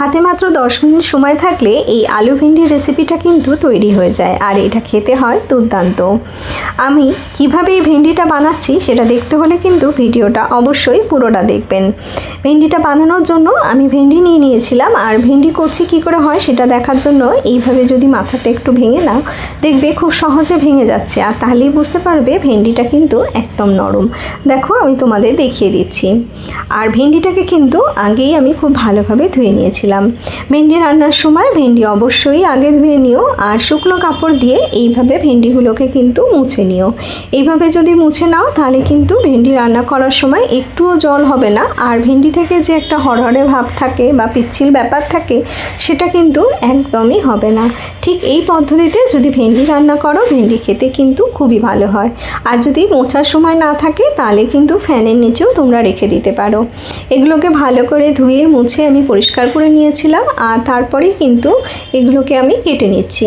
হাতে মাত্র 10 মিনিট সময় থাকলে এই আলু ভেন্ডির রেসিপিটা কিন্তু তৈরি হয়ে যায়, আর এটা খেতে হয় দুর্দান্ত। আমি কিভাবে এই ভেন্ডিটা বানাচ্ছি সেটা দেখতে হলে কিন্তু ভিডিওটা অবশ্যই পুরোটা দেখবেন। ভেন্ডিটা বানানোর জন্য আমি ভেন্ডি নিয়ে নিয়েছিলাম, আর ভেন্ডি কচি কী করে হয় সেটা দেখার জন্য এইভাবে যদি মাথাটা একটু ভেঙে নাও, দেখবে খুব সহজে ভেঙে যাচ্ছে, আর তাহলেই বুঝতে পারবে ভেন্ডিটা কিন্তু একদম নরম। দেখো আমি তোমাদের দেখিয়ে দিচ্ছি। আর ভেন্ডিটাকে কিন্তু আগেই আমি খুব ভালোভাবে ধুয়ে নিয়েছিলাম। ভেন্ডি রান্নার সময় ভেন্ডি অবশ্যই আগে ধুয়ে নিও, আর শুকনো কাপড় দিয়ে এইভাবে ভেন্ডিগুলোকে কিন্তু মুছে নিও। এইভাবে যদি মুছে নাও তাহলে কিন্তু ভেন্ডি রান্না করার সময় একটুও জল হবে না, আর ভেন্ডি থেকে যে একটা হরহরে ভাব থাকে বা পিচ্ছিল ব্যাপার থাকে সেটা কিন্তু একদমই হবে না। ঠিক এই পদ্ধতিতে যদি ভেন্ডি রান্না করো, ভেন্ডি খেতে কিন্তু খুবই ভালো হয়। আর যদি মোছার সময় না থাকে তাহলে কিন্তু ফ্যানের নিচেও তোমরা রেখে দিতে পারো। এগুলোকে ভালো করে ধুয়ে মুছে আমি পরিষ্কার করে নিয়েছিলাম, আর তারপরেই কিন্তু এগুলোকে আমি কেটে নিচ্ছি।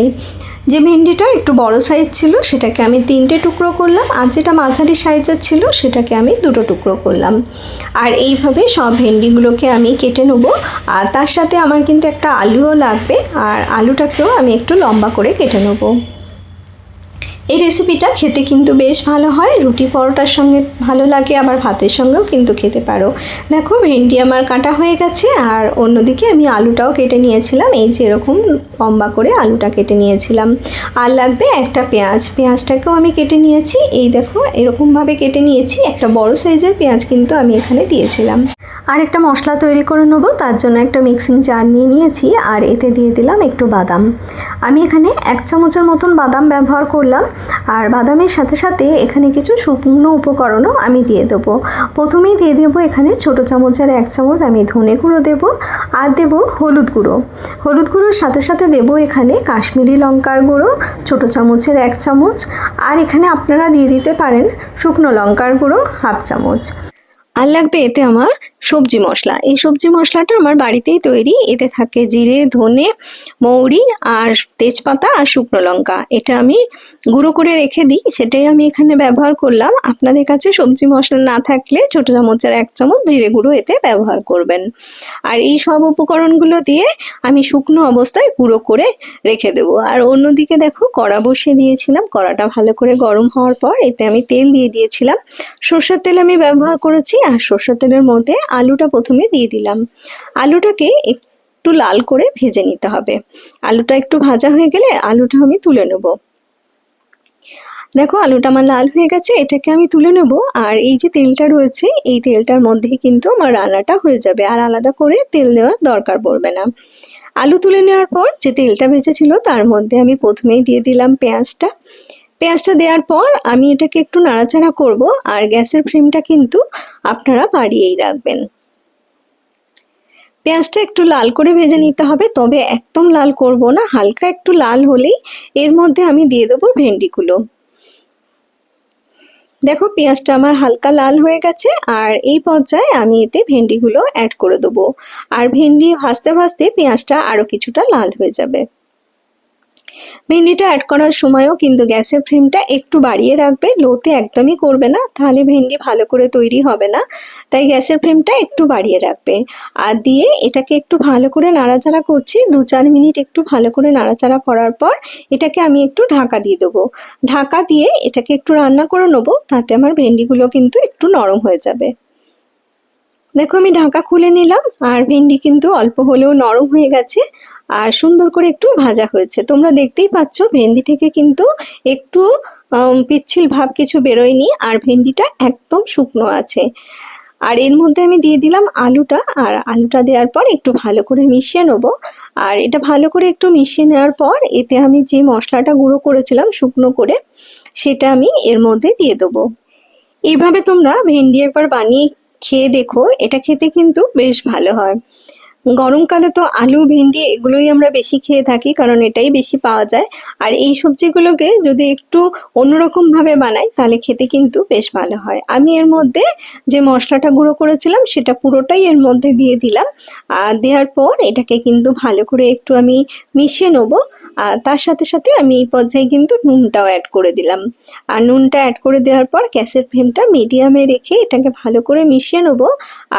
যে ভেন্ডিটা একটু বড় সাইজ ছিল সেটাকে আমি 3টে টুকরো করলাম, আর যেটা মাঝারি সাইজের ছিল সেটাকে আমি 2টো টুকরো করলাম। আর এইভাবে সব ভেন্ডিগুলোকে আমি কেটে নেবো। আর তার সাথে আমার কিন্তু একটা আলুও লাগবে, আর আলুটাকেও আমি একটু লম্বা করে কেটে নেবো। এই রেসিপিটা খেতে কিন্তু বেশ ভালো হয়, রুটি পরোটার সঙ্গে ভালো লাগে, আবার ভাতের সঙ্গেও কিন্তু খেতে পারো। দেখো ভেন্ডি আমার কাটা হয়ে গেছে, আর অন্যদিকে আমি আলুটাও কেটে নিয়েছিলাম। এই যে এরকম লম্বা করে আলুটা কেটে নিয়েছিলাম। আর লাগবে একটা পেঁয়াজ, পেঁয়াজটাকেও আমি কেটে নিয়েছি। এই দেখো এরকমভাবে কেটে নিয়েছি। একটা বড় সাইজের পেঁয়াজ কিন্তু আমি এখানে দিয়েছিলাম। আর একটা মশলা তৈরি করে নেবো, তার জন্য একটা মিক্সিং জার নিয়ে নিয়েছি, আর এতে দিয়ে দিলাম একটু বাদাম। আমি এখানে 1 চামচের মতন বাদাম ব্যবহার করলাম, আর বাদামের সাথে সাথে এখানে কিছু শুকনো উপকরণও আমি দিয়ে দেবো। প্রথমেই দিয়ে দেবো এখানে ছোটো চামচের 1 চামচ আমি ধনে গুঁড়ো দেবো, আর দেবো হলুদ গুঁড়ো। হলুদ গুঁড়োর সাথে সাথে দেবো এখানে কাশ্মীরি লঙ্কার গুঁড়ো ছোটো চামচের 1 চামচ, আর এখানে আপনারা দিয়ে দিতে পারেন শুকনো লঙ্কার গুঁড়ো 1/2 চামচ। আর লাগবে এতে আমার সবজি মশলা। এই সবজি মশলাটা আমার বাড়িতেই তৈরি। এতে থাকে জিরে, ধনে, মৌরি আর তেজপাতা আর শুকনো লঙ্কা। এটা আমি গুঁড়ো করে রেখে দিই, সেটাই আমি এখানে ব্যবহার করলাম। আপনাদের কাছে সবজি মশলা না থাকলে ছোটো চামচের 1 চামচ জিরে গুঁড়ো এতে ব্যবহার করবেন। আর এই সব উপকরণগুলো দিয়ে আমি শুকনো অবস্থায় গুঁড়ো করে রেখে দেবো। আর অন্যদিকে দেখো কড়া বসিয়ে দিয়েছিলাম। কড়াটা ভালো করে গরম হওয়ার পর এতে আমি তেল দিয়ে দিয়েছিলাম। সরষের তেল আমি ব্যবহার করেছি, আর সরষের তেলের মধ্যে আলুটা প্রথমে দিয়ে দিলাম। আলুটাকে একটু লাল করে ভেজে নিতে হবে। আলুটা একটু ভাজা হয়ে গেলে আলুটা আমি তুলে নেব। দেখো আলুটা আমার লাল হয়ে গেছে, এটাকে আমি তুলে নেব। আর এই যে তেলটা রয়েছে এই তেলটার মধ্যেই কিন্তু আমার রান্নাটা হয়ে যাবে, আর আলাদা করে তেল দেওয়ার দরকার পড়বে না। আলু তুলে নেওয়ার পর যে তেলটা ভেজেছিল তার মধ্যে আমি প্রথমেই দিয়ে দিলাম পেঁয়াজটা। পেঁয়াজটা দেওয়ার পর আমি এটাকে একটু নাড়াচাড়া করব, আর গ্যাসের ফ্লেমটা কিন্তু আপনারা বাড়িয়েই রাখবেন। পেঁয়াজটা একটু লাল করে ভেজে নিতে হবে, তবে একদম লাল করব না, হালকা একটু লাল হলেই এর মধ্যে আমি দিয়ে দেবো ভেন্ডিগুলো। দেখো পেঁয়াজটা আমার হালকা লাল হয়ে গেছে, আর এই পর্যায়ে আমি এতে ভেন্ডিগুলো অ্যাড করে দেবো। আর ভেন্ডি ভাজতে ভাজতে পেঁয়াজটা আরো কিছুটা লাল হয়ে যাবে। ভেন্ডিটা অ্যাড করার সময়ও কিন্তু গ্যাসের ফ্লেমটা একটু বাড়িয়ে রাখবে, লোতে একদমই করবে না, তাহলে ভেন্ডি ভালো করে তৈরি হবে না। তাই গ্যাসের ফ্লেমটা একটু বাড়িয়ে রাখবে। আর দিয়ে এটাকে একটু ভালো করে নাড়াচাড়া করছি। 2-4 মিনিট একটু ভালো করে নাড়াচাড়া করার পর এটাকে আমি একটু ঢাকা দিয়ে দেবো। ঢাকা দিয়ে এটাকে একটু রান্না করে নেবো, তাতে আমার ভেন্ডিগুলো কিন্তু একটু নরম হয়ে যাবে। দেখো আমি ঢাকা খুলে নিলাম, আর ভেন্ডি কিন্তু অল্প হলেও নরম হয়ে গেছে, আর সুন্দর করে একটু ভাজা হয়েছে। তোমরা দেখতেই পাচ্ছ ভেন্ডি থেকে কিন্তু একটু পিচ্ছিল ভাব কিছু বেরোয়নি, আর ভেন্ডিটা একদম শুকনো আছে। আর এর মধ্যে আমি দিয়ে দিলাম আলুটা, আর আলুটা দেওয়ার পর একটু ভালো করে মিশিয়ে নেবো। আর এটা ভালো করে একটু মিশিয়ে নেওয়ার পর এতে আমি যে মশলাটা গুঁড়ো করেছিলাম শুকনো করে, সেটা আমি এর মধ্যে দিয়ে দেবো। এইভাবে তোমরা ভেন্ডি একবার বানিয়ে খেয়ে দেখো, এটা খেতে কিন্তু বেশ ভালো হয়। গরমকালে তো আলু, ভেন্ডি এগুলোই আমরা বেশি খেয়ে থাকি, কারণ এটাই বেশি পাওয়া যায়। আর এই সবজিগুলোকে যদি একটু অন্যরকম ভাবে বানাই তাহলে খেতে কিন্তু বেশ ভালো হয়। আমি এর মধ্যে যে মশলাটা গুঁড়ো করেছিলাম সেটা পুরোটাই এর মধ্যে দিয়ে দিলাম। আর দেওয়ার পর এটাকে কিন্তু ভালো করে একটু আমি মিশিয়ে নেবো। আর তার সাথে সাথে আমি এই পর্যায়ে কিন্তু নুনটাও অ্যাড করে দিলাম। আর নুনটা অ্যাড করে দেওয়ার পর গ্যাসের ফ্লেমটা মিডিয়ামে রেখে এটাকে ভালো করে মিশিয়ে নেব।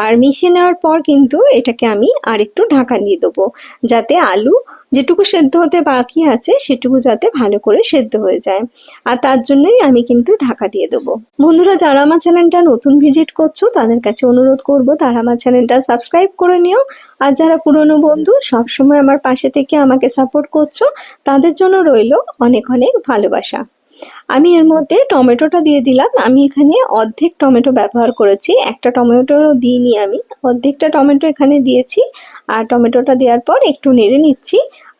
আর মিশিয়ে নেওয়ার পর কিন্তু এটাকে আমি আরেকটু ঢাকা দিয়ে দেবো, যাতে আলু যেটুকু সেদ্ধ হতে বাকি আছে সেটুকু যাতে ভালো করে সেদ্ধ হয়ে যায়। আর তার জন্যই আমি কিন্তু ঢাকা দিয়ে দেবো। বন্ধুরা, যারা আমার চ্যানেলটা নতুন ভিজিট করছো তাদের কাছে অনুরোধ করব তারা আমার চ্যানেলটা সাবস্ক্রাইব করে নিও। আর যারা পুরনো বন্ধু সবসময় আমার পাশে থেকে আমাকে সাপোর্ট করছো তাদের জন্য রইল অনেক অনেক ভালোবাসা। আমি এর মধ্যে টমেটোটা দিয়ে দিলাম। আমি এখানে অর্ধেক টমেটো ব্যবহার করেছি, একটা টমেটো দিইনি, আমি অর্ধেকটা টমেটো এখানে দিয়েছি। আর টমেটোটা দেওয়ার পর একটু নেড়ে নিচ্ছি।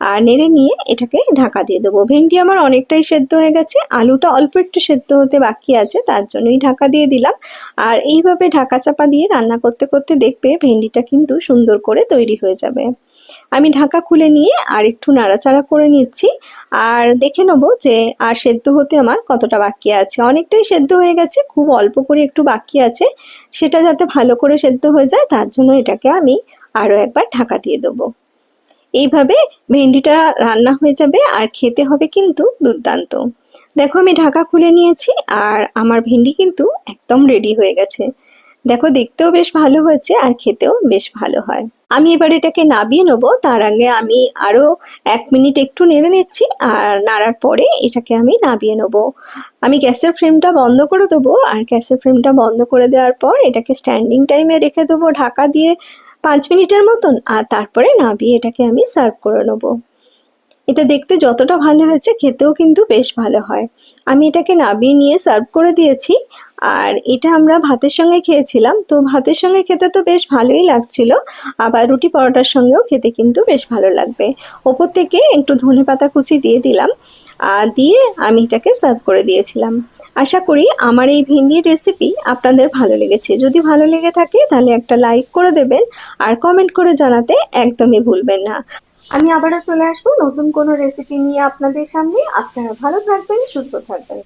আর নেড়ে নিয়ে এটাকে ঢাকা দিয়ে দেবো। ভেন্ডি আমার অনেকটাই সেদ্ধ হয়ে গেছে, আলুটা অল্প একটু সেদ্ধ হতে বাকি আছে, তার জন্যই ঢাকা দিয়ে দিলাম। আর এইভাবে ঢাকা চাপা দিয়ে রান্না করতে করতে দেখবে ভেন্ডিটা কিন্তু সুন্দর করে তৈরি হয়ে যাবে। আমি ঢাকা খুলে নিয়ে আর একটু নাড়াচাড়া করে নিচ্ছি। আর দেখে নেবো যে আর সেদ্ধ হতে আমার কতটা বাকি আছে। অনেকটাই সেদ্ধ হয়ে গেছে, খুব অল্প করে একটু বাকি আছে, সেটা যাতে ভালো করে সেদ্ধ হয়ে যায় তার জন্য এটাকে আমি আরও একবার ঢাকা দিয়ে দেবো। এইভাবে ভেন্ডিটা রান্না হয়ে যাবে আর খেতে হবে কিন্তু দুর্দান্ত। দেখো আমি ঢাকা খুলে নিয়েছি আর আমার ভেন্ডি কিন্তু একদম রেডি হয়ে গেছে। দেখো দেখতেও বেশ ভালো হয়েছে আর খেতেও বেশ ভালো হয়। আমি এবার এটাকে নাবিয়ে নেবো, তার আগে আমি আরও 1 মিনিট একটু নেড়ে নিচ্ছি। আর নাড়ার পরে এটাকে আমি নাবিয়ে নেবো। আমি গ্যাসের ফ্লেমটা বন্ধ করে দেবো। আর গ্যাসের ফ্লেমটা বন্ধ করে দেওয়ার পর এটাকে স্ট্যান্ডিং টাইমে রেখে দেবো ঢাকা দিয়ে 5 মিনিটের মতন। আর তারপরে নাবিয়ে এটাকে আমি সার্ভ করে নেবো। এটা দেখতে যতটা ভালো হয়েছে খেতেও কিন্তু বেশ ভালো হয়। আমি এটাকে নাবিয়ে নিয়ে সার্ভ করে দিয়েছি। আর এটা আমরা ভাতের সঙ্গে খেয়েছিলাম, তো ভাতের সঙ্গে খেতে তো বেশ ভালোই লাগছিল, আবার রুটি পরোটার সঙ্গেও খেতে কিন্তু বেশ ভালো লাগবে। ওপর থেকে একটু ধনেপাতা কুচি দিয়ে দিলাম, আর দিয়ে আমি এটাকে সার্ভ করে দিয়েছিলাম। আশা করি আমার এই ভেন্ডির রেসিপি আপনাদের ভালো লেগেছে। যদি ভালো লেগে থাকে তাহলে একটা লাইক করে দেবেন আর কমেন্ট করে জানাতে একদমই ভুলবেন না। আমি আবারও চলে আসবো নতুন কোনো রেসিপি নিয়ে আপনাদের সামনে। আপনারা ভালো থাকবেন, সুস্থ থাকবেন।